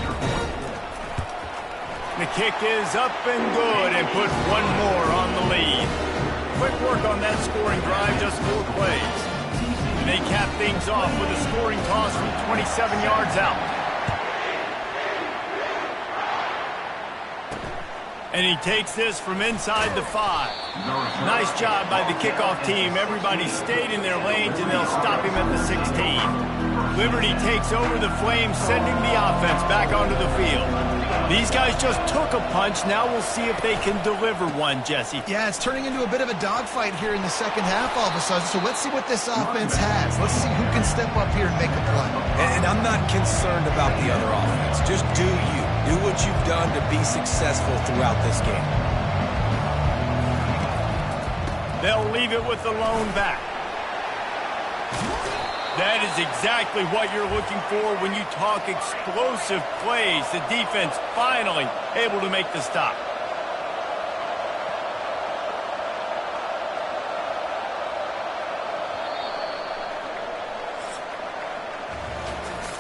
Speaker 1: The kick is up and good and put one more on the lead. Quick work on that scoring drive, just 4 plays. They cap things off with a scoring toss from 27 yards out. And he takes this from inside the 5. Nice job by the kickoff team. Everybody stayed in their lanes, and they'll stop him at the 16. Liberty takes over the Flames, sending the offense back onto the field. These guys just took a punch. Now we'll see if they can deliver one, Jesse.
Speaker 2: Yeah, it's turning into a bit of a dogfight here in the second half all of a sudden. So let's see what this offense has. Let's see who can step up here and make a play.
Speaker 3: And I'm not concerned about the other offense. Just do you. Do what you've done to be successful throughout this game.
Speaker 1: They'll leave it with the lone back. That is exactly what you're looking for when you talk explosive plays. The defense finally able to make the stop.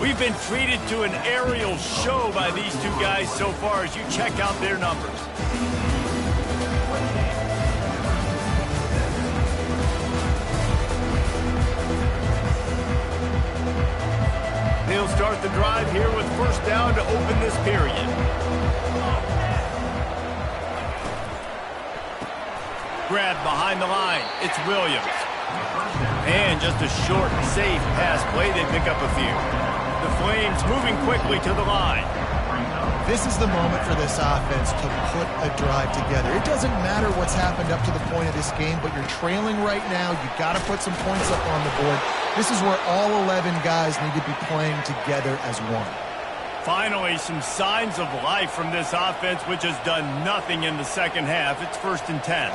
Speaker 1: We've been treated to an aerial show by these two guys so far as you check out their numbers. He'll start the drive here with first down to open this period. Grab behind the line. It's Williams. And just a short, safe pass play. They pick up a few. The Flames moving quickly to the line.
Speaker 2: This is the moment for this offense to put a drive together. It doesn't matter what's happened up to the point of this game, but you're trailing right now. You've got to put some points up on the board. This is where all 11 guys need to be playing together as one.
Speaker 1: Finally, some signs of life from this offense, which has done nothing in the second half. It's 1st and 10.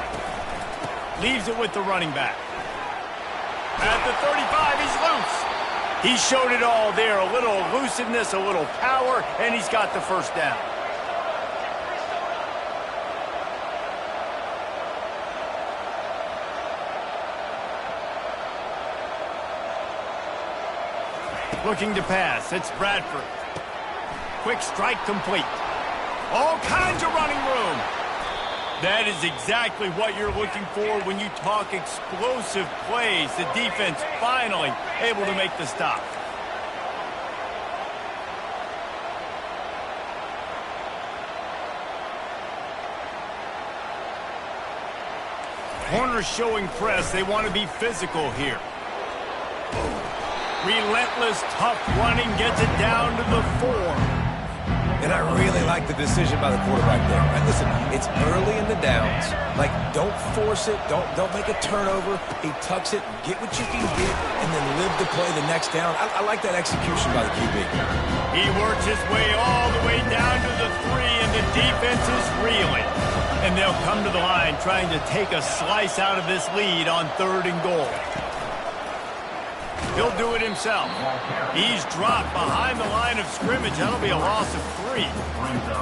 Speaker 1: Leaves it with the running back. At the 35, he's loose. He showed it all there. A little elusiveness, a little power, and he's got the first down. Looking to pass. It's Bradford. Quick strike complete. All kinds of running room. That is exactly what you're looking for when you talk explosive plays. The defense finally able to make the stop. Corners showing press. They want to be physical here. Relentless, tough running gets it down to the 4.
Speaker 3: And I really like the decision by the quarterback there. Right? Listen, it's early in the downs. Like, don't force it. Don't make a turnover. He tucks it, get what you can get, and then live to play the next down. I like that execution by the QB.
Speaker 1: He works his way all the way down to the 3, and the defense is reeling. And they'll come to the line trying to take a slice out of this lead on 3rd and goal. He'll do it himself. He's dropped behind the line of scrimmage. That'll be a loss of 3.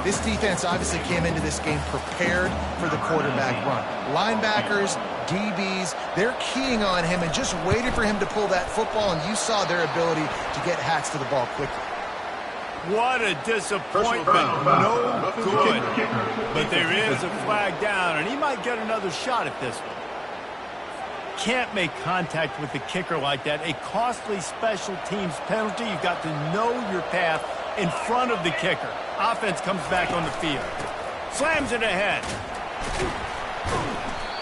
Speaker 2: This defense obviously came into this game prepared for the quarterback run. Linebackers, DBs, they're keying on him and just waited for him to pull that football, and you saw their ability to get hats to the ball quickly.
Speaker 1: What a disappointment. No good. But there is a flag down, and he might get another shot at this one. Can't make contact with the kicker like that. A costly special teams penalty. You've got to know your path in front of the kicker. Offense comes back on the field. Slams it ahead.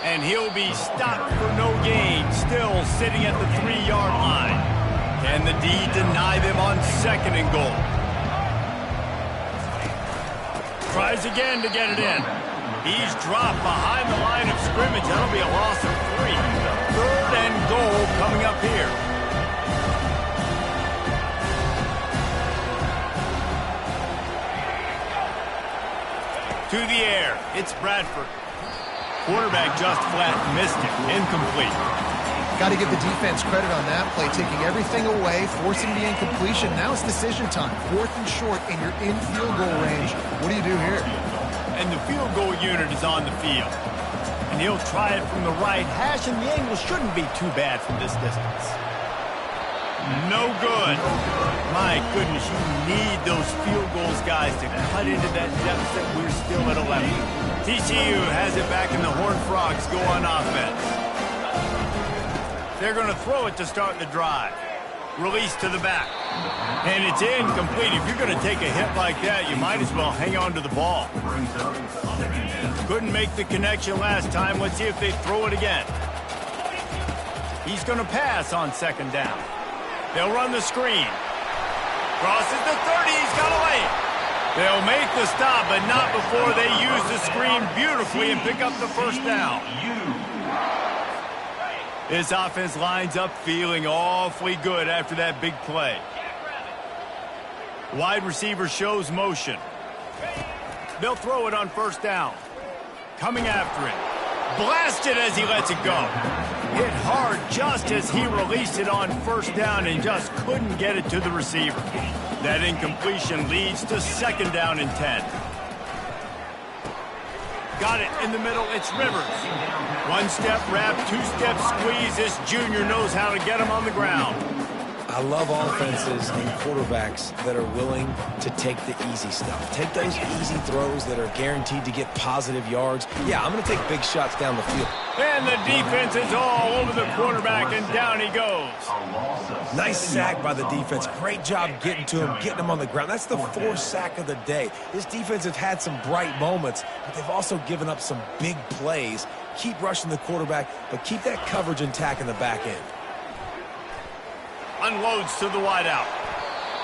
Speaker 1: And he'll be stopped for no gain. Still sitting at the 3-yard line. Can the D deny them on 2nd and goal? Tries again to get it in. He's dropped behind the line of scrimmage. That'll be a loss of 3. 3rd and goal coming up here. To the air. It's Bradford. Quarterback just flat missed it. Incomplete.
Speaker 2: Got to give the defense credit on that play, taking everything away, forcing the incompletion. Now it's decision time. 4th and short, and you're in field goal range. What do you do here?
Speaker 1: And the field goal unit is on the field. And he'll try it from the right hash, and the angle shouldn't be too bad from this distance. No good. My goodness, you need those field goals, guys, to cut into that deficit. We're still at 11. TCU has it back, and the Horned Frogs go on offense. They're going to throw it to start the drive. Release to the back. And it's incomplete. If you're going to take a hit like that, you might as well hang on to the ball. Couldn't make the connection last time. Let's see if they throw it again. He's going to pass on 2nd down. They'll run the screen. Crosses the 30. He's got away. They'll make the stop, but not before they use the screen beautifully and pick up the 1st down. This offense lines up feeling awfully good after that big play. Wide receiver shows motion. They'll throw it on 1st down. Coming after it. Blasted as he lets it go. Hit hard just as he released it on 1st down and just couldn't get it to the receiver. That incompletion leads to 2nd down and 10. Got it in the middle. It's Rivers. 1-step wrap, 2-step squeeze. This junior knows how to get him on the ground.
Speaker 3: I love offenses and quarterbacks that are willing to take the easy stuff. Take those easy throws that are guaranteed to get positive yards. Yeah, I'm going to take big shots down the field.
Speaker 1: And the defense is all over the quarterback, and down he goes.
Speaker 3: Nice sack by the defense. Great job getting to him, getting him on the ground. That's the 4th sack of the day. This defense has had some bright moments, but they've also given up some big plays. Keep rushing the quarterback, but keep that coverage intact in the back end.
Speaker 1: Unloads to the wideout.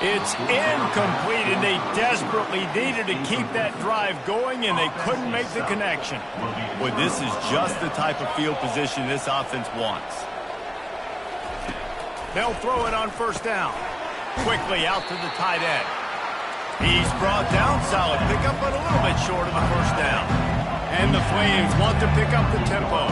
Speaker 1: It's incomplete, and they desperately needed to keep that drive going, and they couldn't make the connection. Boy, this is just the type of field position this offense wants. They'll throw it on 1st down. Quickly out to the tight end. He's brought down. Solid pickup, but a little bit short of the 1st down. And the Flames want to pick up the tempo.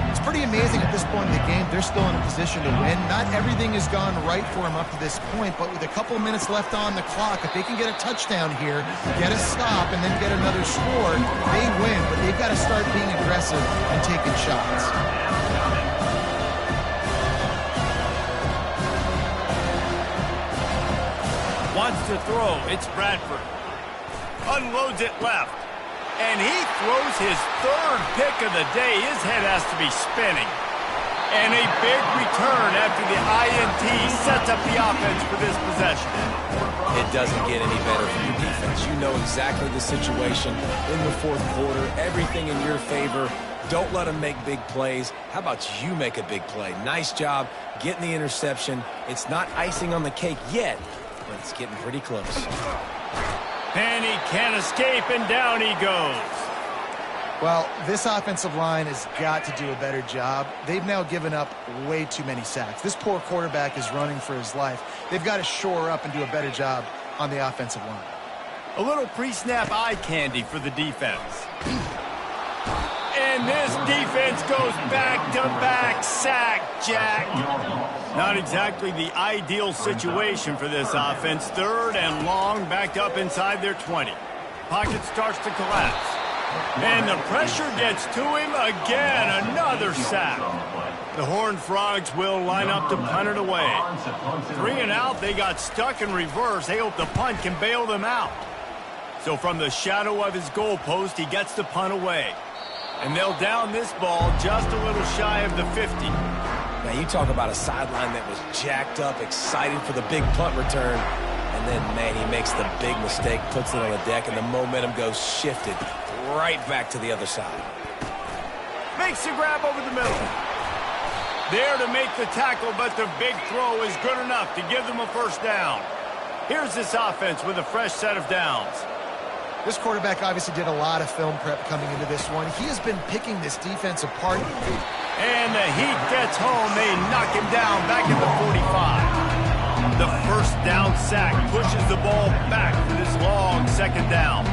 Speaker 2: It's pretty amazing at this point in the game. They're still in a position to win. Not everything has gone right for them up to this point, but with a couple of minutes left on the clock, if they can get a touchdown here, get a stop, and then get another score, they win. But they've got to start being aggressive and taking shots.
Speaker 1: to throw. It's Bradford. Unloads it left. And he throws his third pick of the day. His head has to be spinning. And a big return after the INT sets up the offense for this possession.
Speaker 3: It doesn't get any better from your defense. You know exactly the situation in the fourth quarter. Everything in your favor. Don't let them make big plays. How about you make a big play? Nice job getting the interception. It's not icing on the cake yet, but it's getting pretty close.
Speaker 1: And he can't escape, and down he goes.
Speaker 2: Well, this offensive line has got to do a better job. They've now given up way too many sacks. This poor quarterback is running for his life. They've got to shore up and do a better job on the offensive line.
Speaker 1: A little pre-snap eye candy for the defense. And this defense goes back-to-back sack, Jack. Not exactly the ideal situation for this offense. 3rd and long, backed up inside their 20. Pocket starts to collapse. And the pressure gets to him again. Another sack. The Horned Frogs will line up to punt it away. 3 and out, they got stuck in reverse. They hope the punt can bail them out. So from the shadow of his goalpost, he gets the punt away. And they'll down this ball just a little shy of the 50.
Speaker 3: Now, you talk about a sideline that was jacked up, excited for the big punt return. And then, man, he makes the big mistake, puts it on the deck, and the momentum goes shifted right back to the other side.
Speaker 1: Makes the grab over the middle. There to make the tackle, but the big throw is good enough to give them a first down. Here's this offense with a fresh set of downs.
Speaker 2: This quarterback obviously did a lot of film prep coming into this one. He has been picking this defense apart.
Speaker 1: And the heat gets home. They knock him down back at the 45. The first down sack pushes the ball back for this long second down.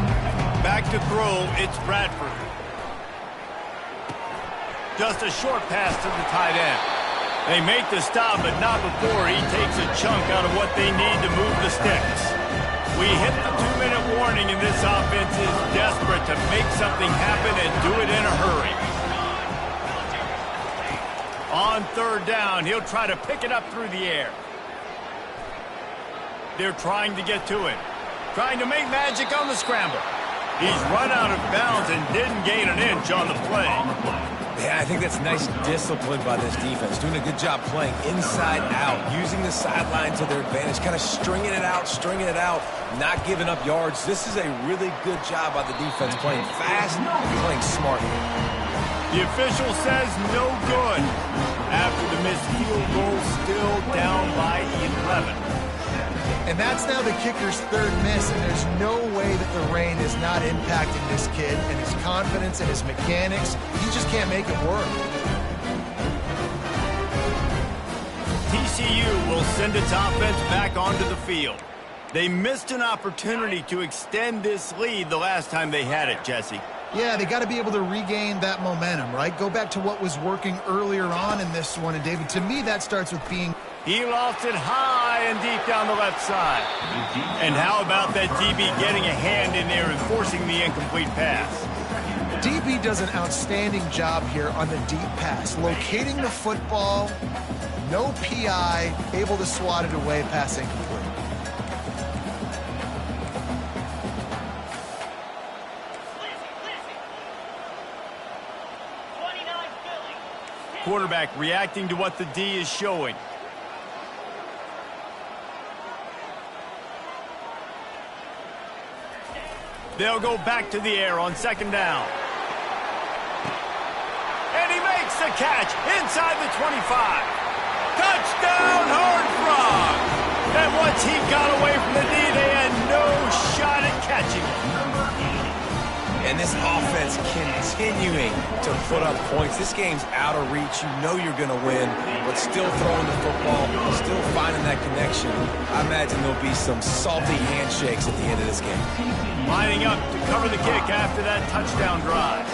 Speaker 1: Back to throw, it's Bradford. Just a short pass to the tight end. They make the stop, but not before he takes a chunk out of what they need to move the sticks. We hit the 2-minute warning, and this offense is desperate to make something happen and do it in a hurry. On 3rd down, he'll try to pick it up through the air. They're trying to get to it. Trying to make magic on the scramble. He's run out of bounds and didn't gain an inch on the play.
Speaker 3: Yeah, I think that's nice discipline by this defense. Doing a good job playing inside out, using the sideline to their advantage, kind of stringing it out, not giving up yards. This is a really good job by the defense, playing fast and playing smart.
Speaker 1: The official says no good. After the missed field goal, still down by 11.
Speaker 2: And that's now the kicker's 3rd miss, and there's no way that the rain is not impacting this kid and his confidence and his mechanics. He just can't make it work.
Speaker 1: TCU will send its offense back onto the field. They missed an opportunity to extend this lead the last time they had it, Jesse.
Speaker 2: Yeah, they got to be able to regain that momentum, right? Go back to what was working earlier on in this one. And, David, to me, that starts with being...
Speaker 1: He lost it high and deep down the left side. And how about that DB getting a hand in there and forcing the incomplete pass?
Speaker 2: DB does an outstanding job here on the deep pass. Locating the football, no PI, able to swat it away, pass incomplete.
Speaker 1: Quarterback reacting to what the D is showing. They'll go back to the air on 2nd down. And he makes the catch inside the 25. Touchdown, Horned Frogs! And once he got away from the D, they had no shot at catching him.
Speaker 3: And this offense continuing to put up points. This game's out of reach. You know you're going to win, but still throwing the football, still finding that connection. I imagine there'll be some salty handshakes at the end of this game.
Speaker 1: Lining up to cover the kick after that touchdown drive.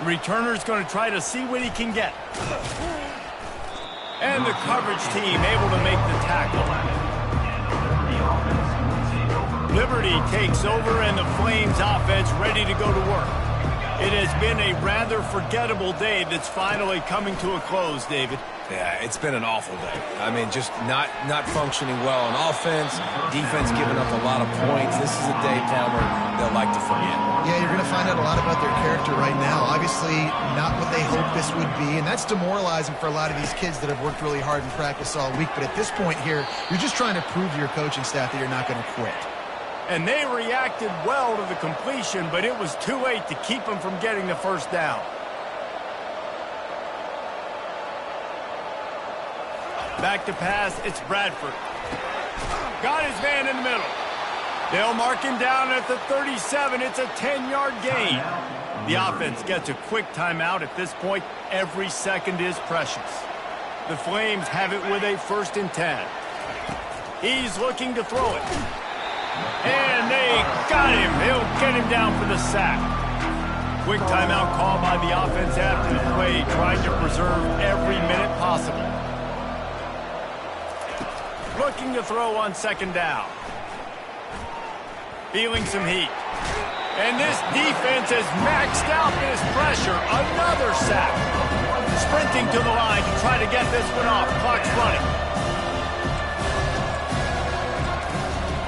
Speaker 1: The returner's going to try to see what he can get. And the coverage team able to make the tackle. Liberty takes over, and the Flames offense ready to go to work. It has been a rather forgettable day that's finally coming to a close, David.
Speaker 3: Yeah, it's been an awful day. I mean, just not functioning well on offense, defense giving up a lot of points. This is a day, Palmer, they'll like to forget.
Speaker 2: Yeah, you're going to find out a lot about their character right now. Obviously, not what they hoped this would be, and that's demoralizing for a lot of these kids that have worked really hard in practice all week. But at this point here, you're just trying to prove to your coaching staff that you're not going to quit.
Speaker 1: And they reacted well to the completion, but it was too late to keep them from getting the first down. Back to pass, it's Bradford. Got his man in the middle. They'll mark him down at the 37. It's a 10-yard gain. The offense gets a quick timeout. At this point, every second is precious. The Flames have it with a 1st and 10. He's looking to throw it. And they got him. He'll get him down for the sack. Quick timeout call by the offense after the play, trying to preserve every minute possible. Looking to throw on 2nd down. Feeling some heat. And this defense has maxed out this pressure. Another sack. Sprinting to the line to try to get this one off. Clock's running.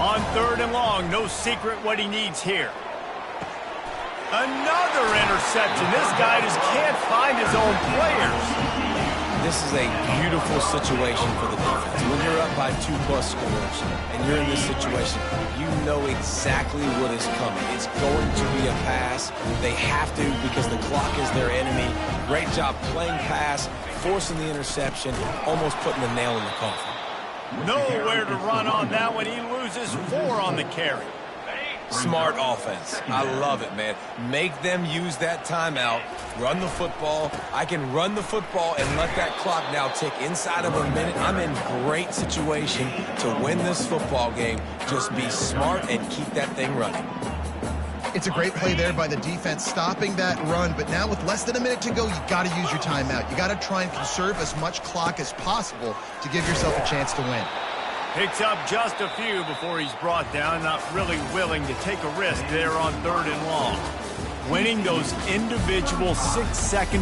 Speaker 1: On 3rd and long, no secret what he needs here. Another interception. This guy just can't find his own players.
Speaker 3: This is a beautiful situation for the defense. When you're up by 2+ scores and you're in this situation, you know exactly what is coming. It's going to be a pass. They have to because the clock is their enemy. Great job playing pass, forcing the interception, almost putting the nail in the coffin.
Speaker 1: Nowhere to run on that one. He loses 4 on the carry.
Speaker 3: Smart offense. I love it, man. Make them use that timeout. Run the football. I can run the football and let that clock now tick inside of a minute. I'm in great situation to win this football game. Just be smart and keep that thing running.
Speaker 2: It's a great play there by the defense, stopping that run. But now with less than a minute to go, you got to use your timeout. You got to try and conserve as much clock as possible to give yourself a chance to win.
Speaker 1: Picks up just a few before he's brought down. Not really willing to take a risk there on 3rd and long. Winning those individual 6-second